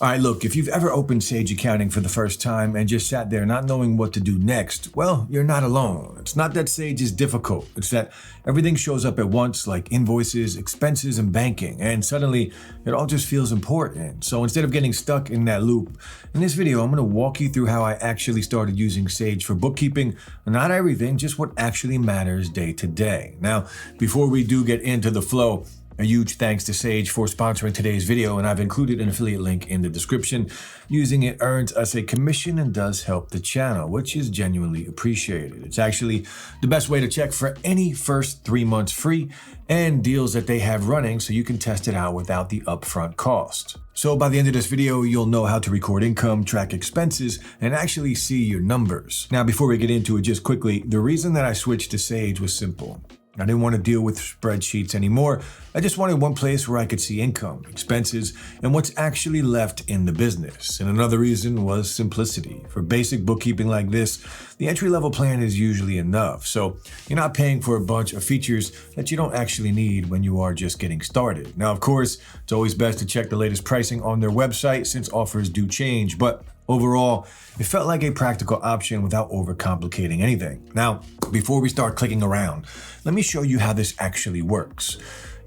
All right, look, if you've ever opened Sage Accounting for the first time and just sat there not knowing what to do next, well, you're not alone. It's not that Sage is difficult. It's that everything shows up at once, like invoices, expenses, and banking, and suddenly it all just feels important. So instead of getting stuck in that loop, in this video, I'm going to walk you through how I actually started using Sage for bookkeeping. Not everything, just what actually matters day to day. Now, before we do get into the flow, a huge thanks to Sage for sponsoring today's video, and I've included an affiliate link in the description. Using it earns us a commission and does help the channel, which is genuinely appreciated. It's actually the best way to check for any first 3 months free and deals that they have running, so you can test it out without the upfront cost. So by the end of this video, you'll know how to record income, track expenses, and actually see your numbers. Now, before we get into it, just quickly, the reason that I switched to Sage was simple. I didn't want to deal with spreadsheets anymore. I just wanted one place where I could see income, expenses, and what's actually left in the business. And another reason was simplicity. For basic bookkeeping like this, the entry-level plan is usually enough. So you're not paying for a bunch of features that you don't actually need when you are just getting started. Now, of course, it's always best to check the latest pricing on their website since offers do change, but overall, it felt like a practical option without overcomplicating anything. Now, before we start clicking around, let me show you how this actually works.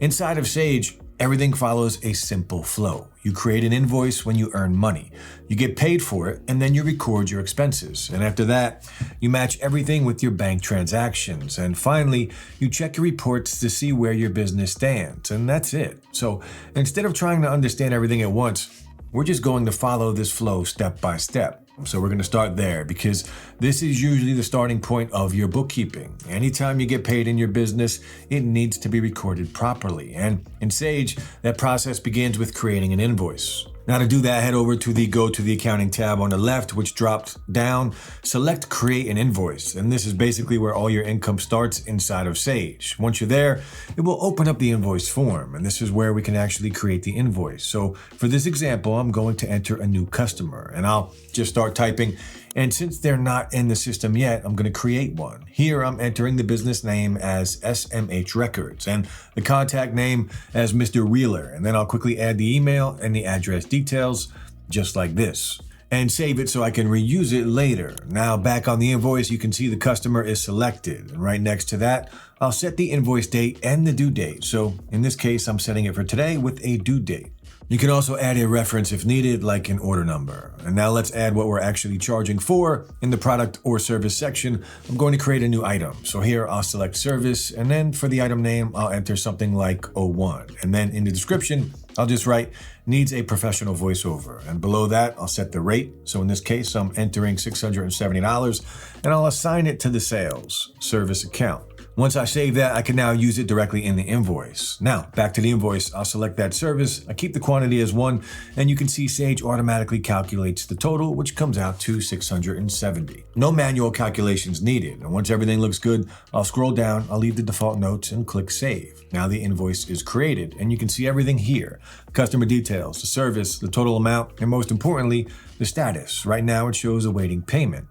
Inside of Sage, everything follows a simple flow. You create an invoice when you earn money. You get paid for it, and then you record your expenses. And after that, you match everything with your bank transactions. And finally, you check your reports to see where your business stands. And that's it. So instead of trying to understand everything at once, we're just going to follow this flow step by step. So we're going to start there because this is usually the starting point of your bookkeeping. Anytime you get paid in your business, it needs to be recorded properly. And in Sage, that process begins with creating an invoice. Now to do that, head over to the Go to the Accounting tab on the left, which drops down, select Create an Invoice. And this is basically where all your income starts inside of Sage. Once you're there, it will open up the invoice form. And this is where we can actually create the invoice. So for this example, I'm going to enter a new customer and I'll just start typing. And since they're not in the system yet, I'm going to create one. Here, I'm entering the business name as SMH Records and the contact name as Mr. Wheeler. And then I'll quickly add the email and the address details just like this and save it so I can reuse it later. Now back on the invoice, you can see the customer is selected. And right next to that, I'll set the invoice date and the due date. So in this case, I'm setting it for today with a due date. You can also add a reference if needed, like an order number. And now let's add what we're actually charging for. In the product or service section, I'm going to create a new item. So here I'll select service, and then for the item name, I'll enter something like 01. And then in the description, I'll just write needs a professional voiceover. And below that, I'll set the rate. So in this case, I'm entering $670 and I'll assign it to the sales service account. Once I save that, I can now use it directly in the invoice. Now, back to the invoice, I'll select that service, I keep the quantity as 1, and you can see Sage automatically calculates the total, which comes out to 670. No manual calculations needed, and once everything looks good, I'll scroll down, I'll leave the default notes, and click Save. Now the invoice is created, and you can see everything here. Customer details, the service, the total amount, and most importantly, the status. Right now it shows awaiting payment.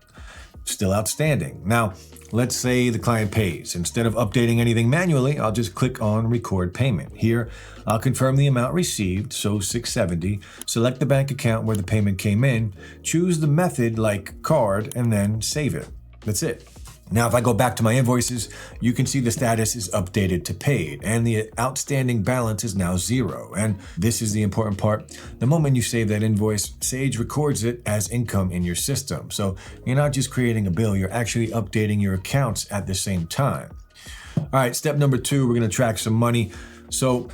Still outstanding. Now, let's say the client pays. Instead of updating anything manually, I'll just click on Record Payment. Here, I'll confirm the amount received, so 670, select the bank account where the payment came in, choose the method like card, and then save it. That's it. Now, if I go back to my invoices, you can see the status is updated to paid and the outstanding balance is now 0. And this is the important part. The moment you save that invoice, Sage records it as income in your system. So you're not just creating a bill, you're actually updating your accounts at the same time. All right, step number 2, we're going to track some money. So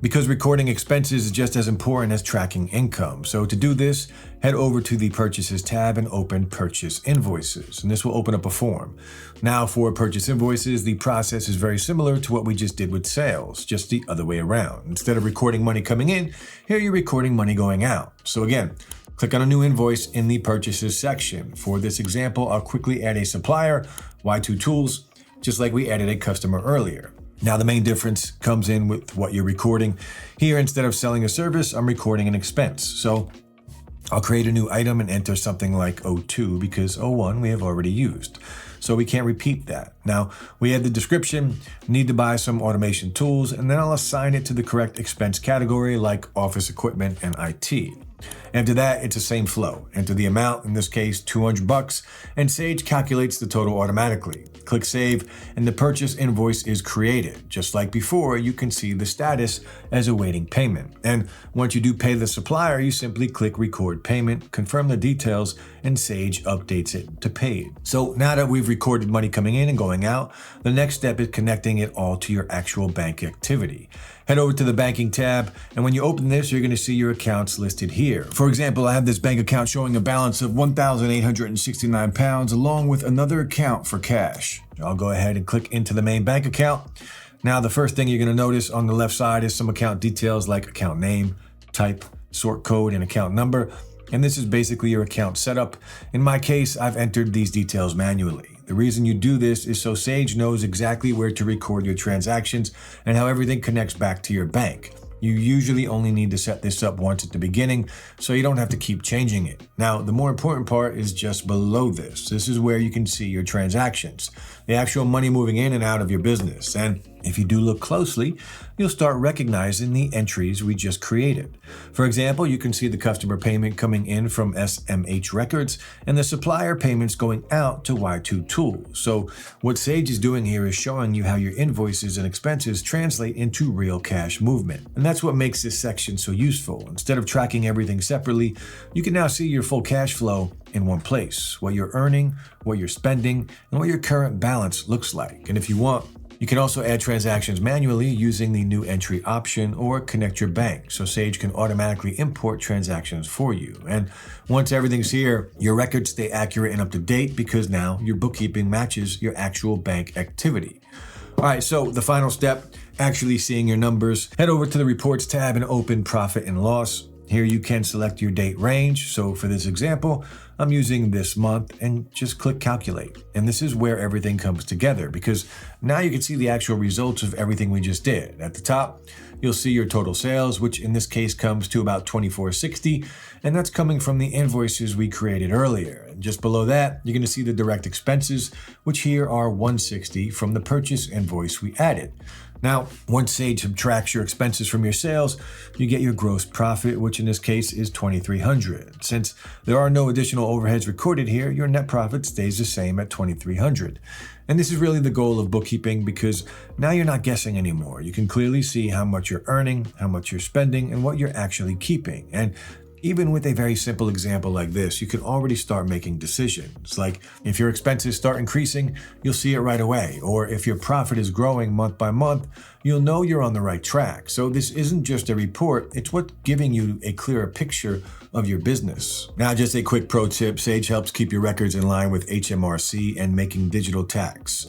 because recording expenses is just as important as tracking income. So to do this, head over to the Purchases tab and open Purchase Invoices, and this will open up a form. Now for Purchase Invoices, the process is very similar to what we just did with sales, just the other way around. Instead of recording money coming in, here you're recording money going out. So again, click on a new invoice in the Purchases section. For this example, I'll quickly add a supplier, Y2 Tools, just like we added a customer earlier. Now the main difference comes in with what you're recording. Here, instead of selling a service, I'm recording an expense. So I'll create a new item and enter something like 02 because 01 we have already used. So we can't repeat that. Now we add the description, need to buy some automation tools, and then I'll assign it to the correct expense category like office equipment and IT. After that, it's the same flow. Enter the amount, in this case $200, and Sage calculates the total automatically. Click Save, and the purchase invoice is created. Just like before, you can see the status as awaiting payment. And once you do pay the supplier, you simply click Record Payment, confirm the details, and Sage updates it to paid. So now that we've recorded money coming in and going out, the next step is connecting it all to your actual bank activity. Head over to the banking tab, and when you open this, you're going to see your accounts listed here. For example, I have this bank account showing a balance of £1,869 along with another account for cash. I'll go ahead and click into the main bank account. Now, the first thing you're going to notice on the left side is some account details like account name, type, sort code, and account number. And this is basically your account setup. In my case, I've entered these details manually. The reason you do this is so Sage knows exactly where to record your transactions and how everything connects back to your bank. You usually only need to set this up once at the beginning, so you don't have to keep changing it. Now, the more important part is just below this. This is where you can see your transactions, the actual money moving in and out of your business. And if you do look closely, you'll start recognizing the entries we just created. For example, you can see the customer payment coming in from SMH Records and the supplier payments going out to Y2 Tools. So what Sage is doing here is showing you how your invoices and expenses translate into real cash movement. And that's what makes this section so useful. Instead of tracking everything separately, you can now see your full cash flow in one place, what you're earning, what you're spending, and what your current balance looks like. And if you want, you can also add transactions manually using the new entry option or connect your bank so Sage can automatically import transactions for you. And once everything's here, your records stay accurate and up to date because now your bookkeeping matches your actual bank activity. All right, so the final step, actually seeing your numbers. Head over to the Reports tab and open Profit and Loss. Here you can select your date range. So for this example, I'm using this month and just click Calculate. And this is where everything comes together because now you can see the actual results of everything we just did. At the top, you'll see your total sales, which in this case comes to about $24.60, and that's coming from the invoices we created earlier. And just below that, you're going to see the direct expenses, which here are $160 from the purchase invoice we added. Now, once Sage subtracts your expenses from your sales, you get your gross profit, which in this case is $2,300. Since there are no additional overheads recorded here, your net profit stays the same at $2,300. And this is really the goal of bookkeeping because now you're not guessing anymore. You can clearly see how much you're earning, how much you're spending, and what you're actually keeping. And even with a very simple example like this, you can already start making decisions. Like if your expenses start increasing, you'll see it right away. Or if your profit is growing month by month, you'll know you're on the right track. So this isn't just a report, it's what's giving you a clearer picture of your business. Now, just a quick pro tip, Sage helps keep your records in line with HMRC and making digital tax.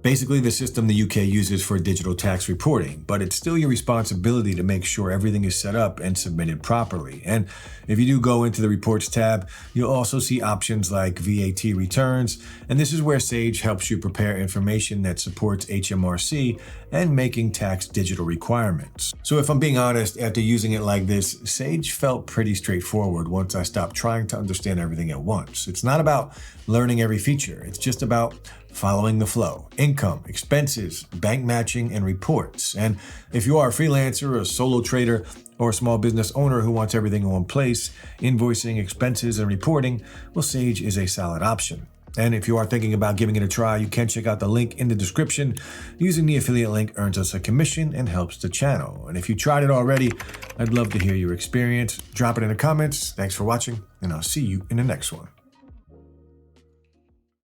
Basically the system the UK uses for digital tax reporting, but it's still your responsibility to make sure everything is set up and submitted properly. And if you do go into the Reports tab, you'll also see options like VAT returns, and this is where Sage helps you prepare information that supports HMRC and making tax digital requirements. So if I'm being honest, after using it like this, Sage felt pretty straightforward once I stopped trying to understand everything at once. It's not about learning every feature, it's just about following the flow, income, expenses, bank matching, and reports. And if you are a freelancer, a solo trader, or a small business owner who wants everything in one place, invoicing, expenses, and reporting, well, Sage is a solid option. And if you are thinking about giving it a try, you can check out the link in the description. Using the affiliate link earns us a commission and helps the channel. And if you tried it already, I'd love to hear your experience. Drop it in the comments. Thanks for watching, and I'll see you in the next one.